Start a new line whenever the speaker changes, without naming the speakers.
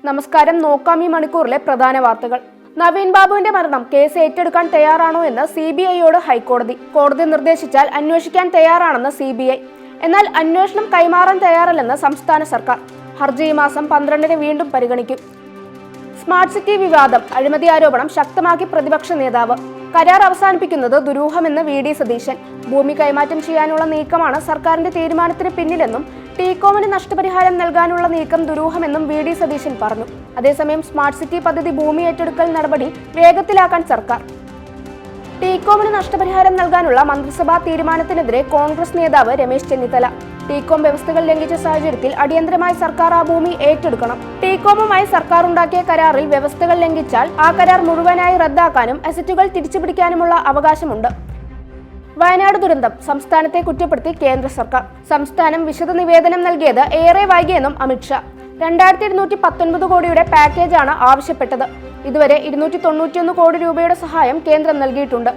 നമസ്കാരം. നോക്കാം ഈ മണിക്കൂറിലെ പ്രധാന വാർത്തകൾ. നവീൻ ബാബുവിന്റെ മരണം കേസ് ഏറ്റെടുക്കാൻ തയ്യാറാണോ എന്ന് CBIയോട് ഹൈക്കോടതി. കോടതി നിർദ്ദേശിച്ചാൽ അന്വേഷിക്കാൻ തയ്യാറാണെന്ന് CBI. എന്നാൽ അന്വേഷണം കൈമാറാൻ തയ്യാറല്ലെന്ന് സംസ്ഥാന സർക്കാർ. ഹർജി ഈ മാസം 12-ന് വീണ്ടും പരിഗണിക്കും. സ്മാർട്ട് സിറ്റി വിവാദം, അഴിമതി ആരോപണം ശക്തമാക്കി പ്രതിപക്ഷ നേതാവ്. കരാർ അവസാനിപ്പിക്കുന്നത് ദുരൂഹമെന്ന് VD സതീശൻ. ഭൂമി കൈമാറ്റം ചെയ്യാനുള്ള നീക്കമാണ് സർക്കാരിന്റെ തീരുമാനത്തിന് പിന്നിലെന്നും ടീകോമിന് നഷ്ടപരിഹാരം നൽകാനുള്ള നീക്കം ദുരൂഹമെന്നും VD സതീശൻ പറഞ്ഞു. അതേസമയം സ്മാർട്ട് സിറ്റി പദ്ധതി ഭൂമി ഏറ്റെടുക്കൽ നടപടി വേഗത്തിലാക്കാൻ സർക്കാർ. ടീകോമിന് നഷ്ടപരിഹാരം നൽകാനുള്ള മന്ത്രിസഭാ തീരുമാനത്തിനെതിരെ കോൺഗ്രസ് നേതാവ് രമേശ് ചെന്നിത്തല. ടീകോം വ്യവസ്ഥകൾ ലംഘിച്ച സാഹചര്യത്തിൽ അടിയന്തരമായി സർക്കാർ ആ ഭൂമി ഏറ്റെടുക്കണം. ടീകോമുമായി സർക്കാർ ഉണ്ടാക്കിയ കരാറിൽ വ്യവസ്ഥകൾ ലംഘിച്ചാൽ ആ കരാർ മുഴുവനായി റദ്ദാക്കാനും അസറ്റുകൾ തിരിച്ചുപിടിക്കാനുമുള്ള അവകാശമുണ്ട്. വയനാട് ദുരന്തം, സംസ്ഥാനത്തെ കുറ്റപ്പെടുത്തി കേന്ദ്ര സർക്കാർ. സംസ്ഥാനം വിശദ നിവേദനം നൽകിയത് ഏറെ വൈകിയെന്നും അമിത്ഷാ. 2219 കോടിയുടെ പാക്കേജാണ് ആവശ്യപ്പെട്ടത്. ഇതുവരെ 291 കോടി രൂപയുടെ സഹായം കേന്ദ്രം നൽകിയിട്ടുണ്ട്.